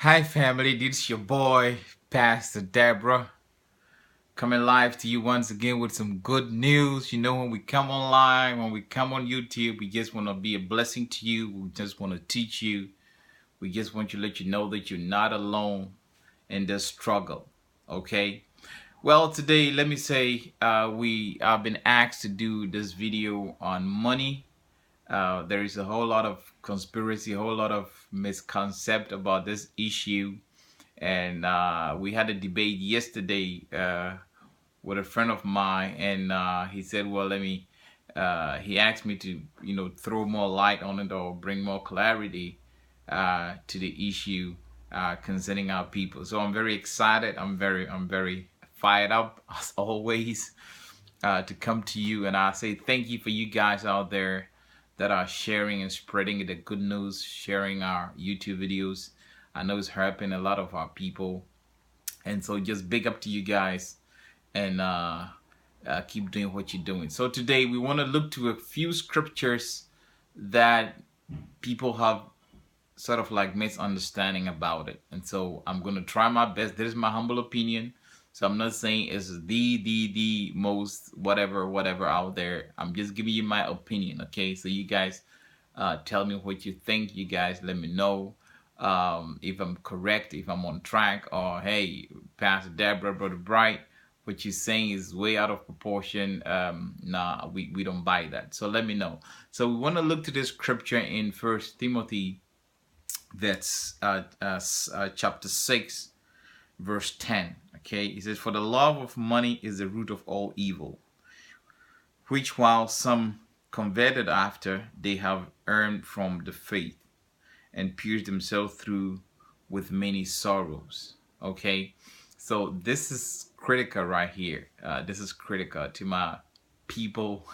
Hi family, this is your boy, Pastor Deborah, coming live to you once again with some good news. You know, when we come online, when we come on YouTube, we just want to be a blessing to you. We just want to teach you. We just want to let you know that you're not alone in this struggle. Okay? Well, today, let me say, we have been asked to do this video on money. There is a whole lot of conspiracy, a whole lot of misconcept about this issue, and we had a debate yesterday with a friend of mine, and he said, "Well, let me." He asked me to, throw more light on it or bring more clarity to the issue concerning our people. So I'm very excited. I'm very fired up as always to come to you, and I say thank you for you guys out there that are sharing and spreading the good news, sharing our YouTube videos. I know it's helping a lot of our people, and so just big up to you guys, and keep doing what you're doing. So today we want to look to a few scriptures that people have sort of like misunderstanding about it, and so I'm going to try my best. This is my humble opinion, so I'm not saying it's the most whatever out there. I'm just giving you my opinion, okay? So you guys tell me what you think. You guys let me know if I'm correct, if I'm on track, or hey, Pastor Deborah, Brother Bright, what you're saying is way out of proportion. Nah, we don't buy that. So let me know. So we want to look to this scripture in First Timothy, that's chapter 6, verse 10. Okay, it says, "For the love of money is the root of all evil, which while some converted after, they have earned from the faith, and pierced themselves through with many sorrows." Okay, so this is critical right here. This is critical to my people,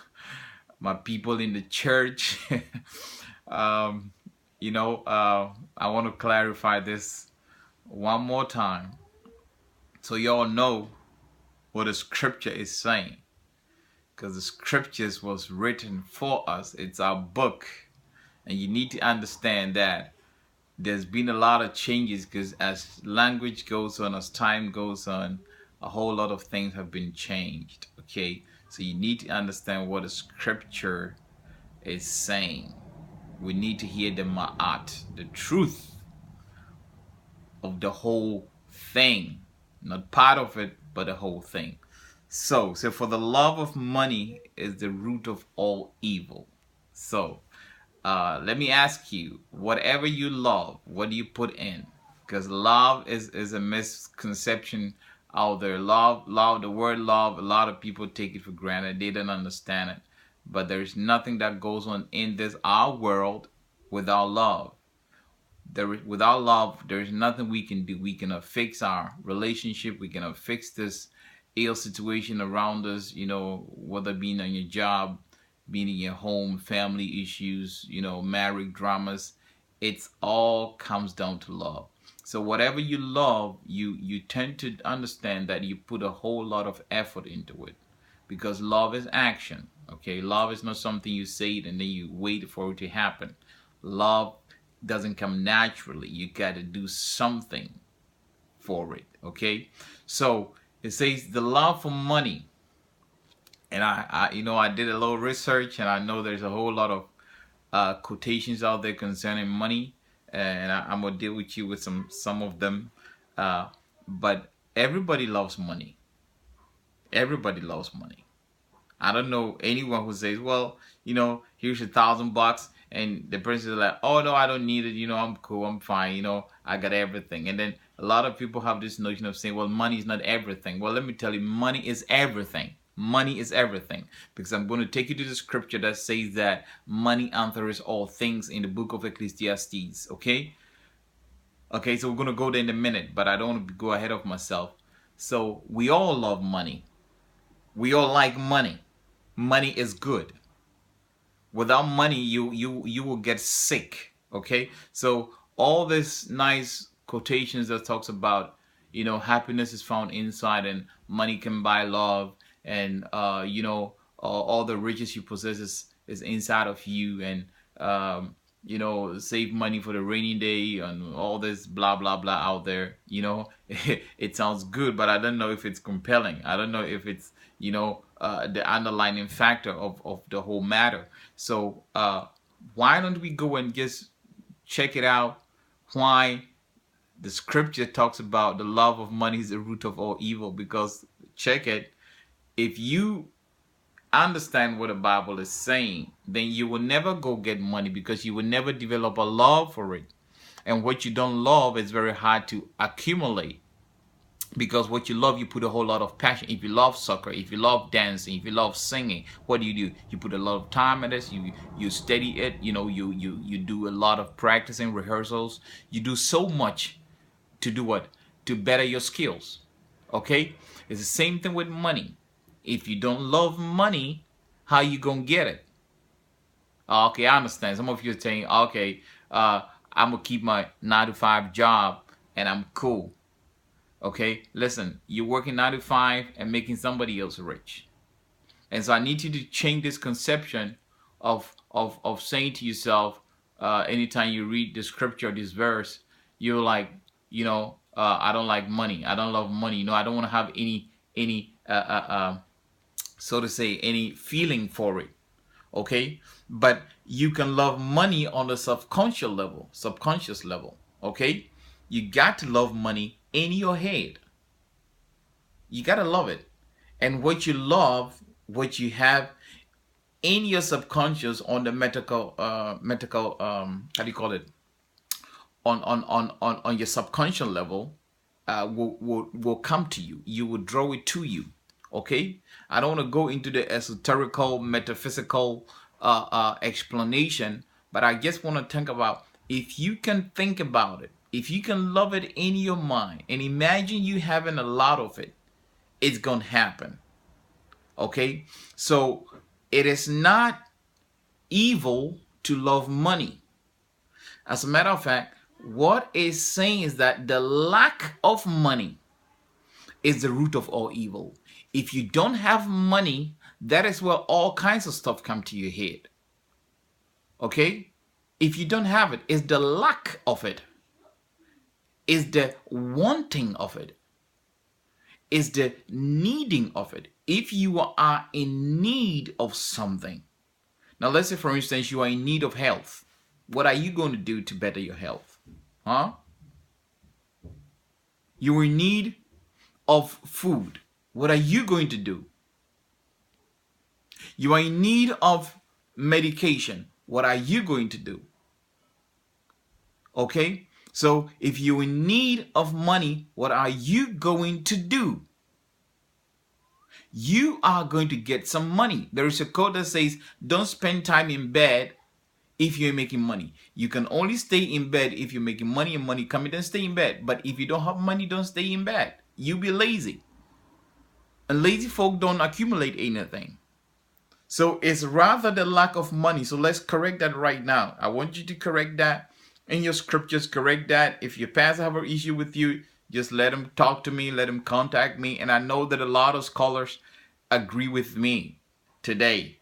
my people in the church. um, I want to clarify this one more time so y'all know what the scripture is saying, because the scriptures was written for us. It's our book, and you need to understand that there's been a lot of changes, because as language goes on, as time goes on, a whole lot of things have been changed. Okay, so you need to understand what the scripture is saying. We need to hear the ma'at, the truth of the whole thing, not part of it, but the whole thing. So for the love of money is the root of all evil. So let me ask you, whatever you love, what do you put in? Because love is a misconception out there. The word love, a lot of people take it for granted. They don't understand it. But there's nothing that goes on in this our world without love. Without love, there's nothing we can do. We cannot fix our relationship. We cannot fix this ill situation around us, whether being on your job, being in your home, family issues, marriage dramas. It's all comes down to love. So whatever you love, you tend to understand that you put a whole lot of effort into it, because love is action. Okay, love is not something you say it and then you wait for it to happen. Love doesn't come naturally. You got to do something for it. Okay, so it says the love for money, and I did a little research, and I know there's a whole lot of quotations out there concerning money, and I'm gonna deal with you with some of them. But everybody loves money. Everybody loves money. I don't know anyone who says, "Well, here's $1,000," and the person is like, "Oh no, I don't need it. I'm cool. I'm fine. I got everything." And then a lot of people have this notion of saying, "Well, money is not everything." Well, let me tell you, money is everything. Money is everything, because I'm going to take you to the scripture that says that money answers all things in the book of Ecclesiastes. Okay. Okay, so we're going to go there in a minute, but I don't want to go ahead of myself. So we all love money. We all like money. Money is good. Without money, you will get sick. Okay, so all this nice quotations that talks about, happiness is found inside, and money can buy love, and all the riches you possess is inside of you, and save money for the rainy day and all this blah blah blah out there. It sounds good, but I don't know if it's compelling. I don't know if it's the underlying factor of the whole matter. So why don't we go and just check it out? Why the scripture talks about the love of money is the root of all evil? Because check it, if you understand what the Bible is saying, then you will never go get money, because you will never develop a love for it. And what you don't love is very hard to accumulate, because what you love, you put a whole lot of passion. If you love soccer, if you love dancing, if you love singing, what do? You put a lot of time in this. You study it. You do a lot of practicing, rehearsals. You do so much to do what? To better your skills. Okay? It's the same thing with money. If you don't love money, how you gonna get it? Okay, I understand. Some of you are saying, okay, I'm gonna keep my 9 to 5 job and I'm cool. Okay, listen, you're working 9 to 5 and making somebody else rich. And so I need you to change this conception of saying to yourself, anytime you read the scripture, this verse, you're like, I don't like money. I don't love money. I don't want to have any so to say, any feeling for it. Okay, but you can love money on the subconscious level. Okay, you got to love money in your head. You got to love it. And what you love, what you have in your subconscious on the medical how do you call it, on your subconscious level, will come to you. You will draw it to you. Okay, I don't want to go into the esoterical, metaphysical explanation, but I just want to think about, if you can think about it, if you can love it in your mind and imagine you having a lot of it, it's gonna happen. Okay, so it is not evil to love money. As a matter of fact, what it's saying is that the lack of money is the root of all evil. If you don't have money, that is where all kinds of stuff come to your head. Okay? If you don't have it, it's the lack of it. It's the wanting of it. It's the needing of it. If you are in need of something. Now let's say, for instance, you are in need of health. What are you going to do to better your health? Huh? You're in need of food. What are you going to do? You are in need of medication. What are you going to do? Okay? So if you're in need of money, what are you going to do? You are going to get some money. There is a quote that says, don't spend time in bed if you're making money. You can only stay in bed if you're making money and money coming, then stay in bed. But if you don't have money, don't stay in bed. You be lazy. And lazy folk don't accumulate anything. So it's rather the lack of money. So let's correct that right now. I want you to correct that in your scriptures. Correct that. If your pastor have an issue with you, just let him talk to me. Let him contact me. And I know that a lot of scholars agree with me today.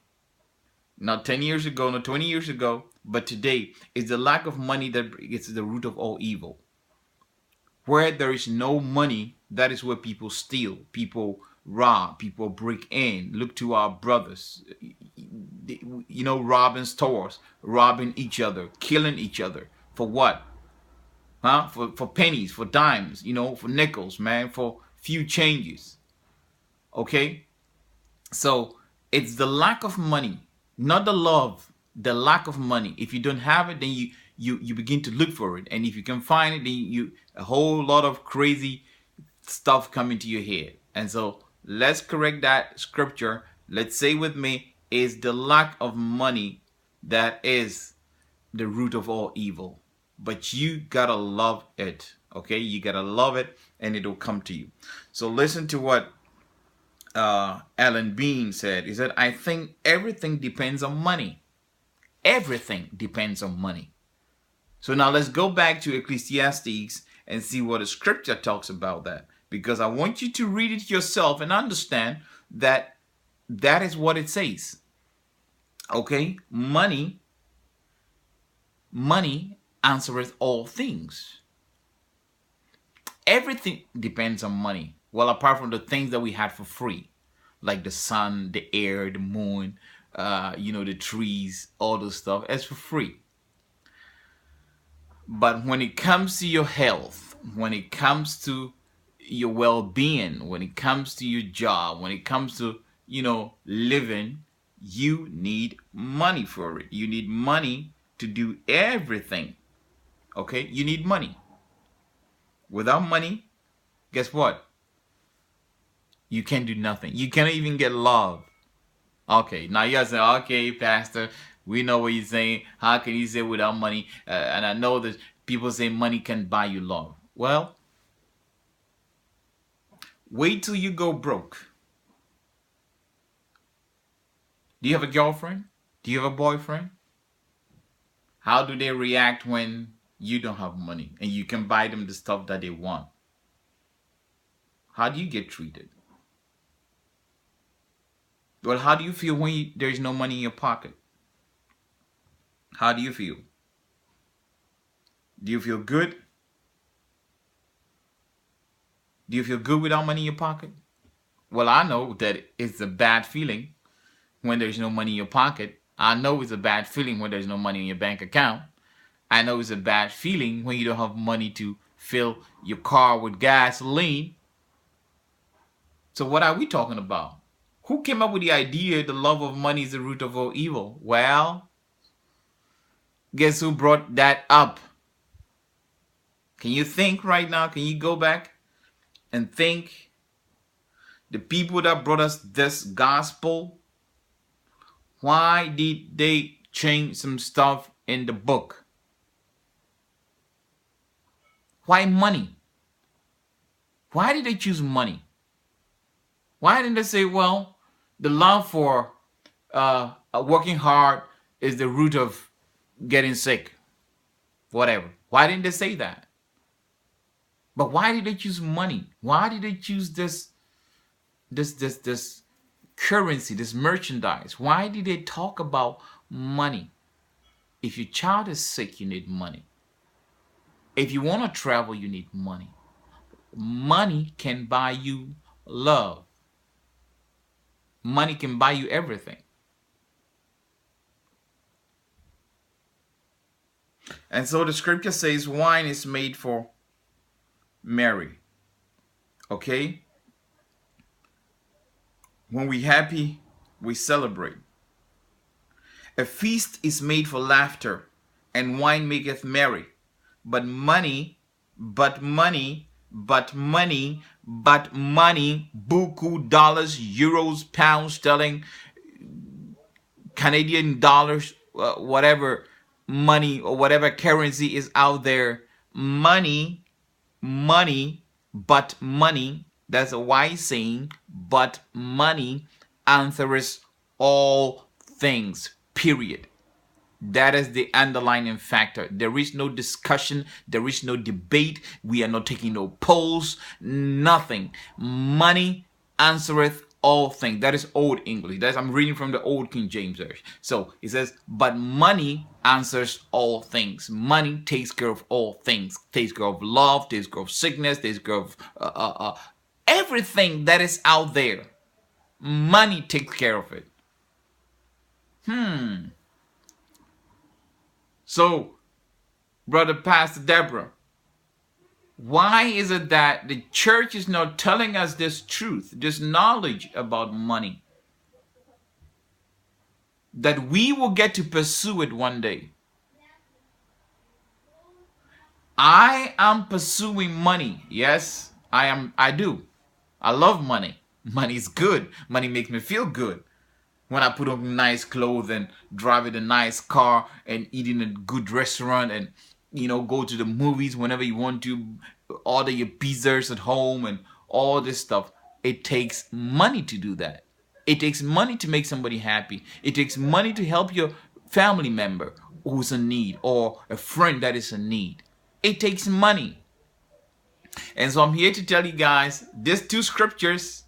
Not 10 years ago, not 20 years ago, but today is the lack of money that is the root of all evil. Where there is no money, that is where people steal, people rob, people break in. Look to our brothers, robbing stores, robbing each other, killing each other. For what? Huh? For pennies, for dimes, for nickels, man, for few changes. Okay? So it's the lack of money, not the love, the lack of money. If you don't have it, then you begin to look for it. And if you can find it, then a whole lot of crazy stuff come into your head. And so let's correct that scripture. Let's say with me, is the lack of money that is the root of all evil. But you gotta love it. Okay, you gotta love it and it'll come to you. So listen to what Alan Bean said. He said, I think everything depends on money. Everything depends on money. So now let's go back to Ecclesiastes and see what the scripture talks about that. Because I want you to read it yourself and understand that that is what it says. Okay? Money money answereth all things. Everything depends on money. Well, apart from the things that we had for free, like the sun, the air, the moon, the trees, all those stuff, it's for free. But when it comes to your health, when it comes to your well-being, when it comes to your job, when it comes to, living, you need money for it. You need money to do everything. Okay? You need money. Without money, guess what? You can't do nothing. You cannot even get love. Okay, now you guys say, okay, Pastor, we know what you're saying. How can you say without money? And I know that people say money can buy you love. Well, wait till you go broke. Do you have a girlfriend? Do you have a boyfriend? How do they react when you don't have money and you can buy them the stuff that they want? How do you get treated? Well, how do you feel when there's no money in your pocket? How do you feel? Do you feel good? Do you feel good without money in your pocket? Well, I know that it's a bad feeling when there's no money in your pocket. I know it's a bad feeling when there's no money in your bank account. I know it's a bad feeling when you don't have money to fill your car with gasoline. So what are we talking about? Who came up with the idea the love of money is the root of all evil? Well, guess who brought that up? Can you think right now? Can you go back and think? The people that brought us this gospel, why did they change some stuff in the book? Why money? Why did they choose money? Why didn't they say, well, the love for working hard is the root of getting sick? Whatever. Why didn't they say that? But why did they choose money? Why did they choose this currency, this merchandise? Why did they talk about money? If your child is sick, you need money. If you want to travel, you need money. Money can buy you love. Money can buy you everything. And so the scripture says wine is made for merry. Okay? When we're happy, we celebrate. A feast is made for laughter, and wine maketh merry. But money, buku dollars, euros, pounds, sterling, Canadian dollars, whatever money or whatever currency is out there. Money, but money, that's a wise saying, but money answers all things, period. That is the underlying factor. There is no discussion. There is no debate. We are not taking no polls. Nothing. Money answereth all things. That is Old English. I'm reading from the Old King James Version. So it says, but money answers all things. Money takes care of all things. Takes care of love. Takes care of sickness. Takes care of everything that is out there. Money takes care of it. So, Brother Pastor Deborah, why is it that the church is not telling us this truth, this knowledge about money? That we will get to pursue it one day. I am pursuing money. Yes, I am. I do. I love money. Money is good. Money makes me feel good. When I put on nice clothes and drive in a nice car and eat in a good restaurant and, go to the movies whenever you want to, order your pizzas at home and all this stuff. It takes money to do that. It takes money to make somebody happy. It takes money to help your family member who's in need or a friend that is in need. It takes money. And so I'm here to tell you guys, these two scriptures,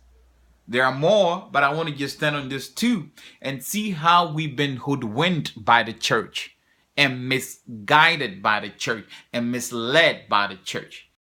there are more, but I want to just stand on this too and see how we've been hoodwinked by the church and misguided by the church and misled by the church.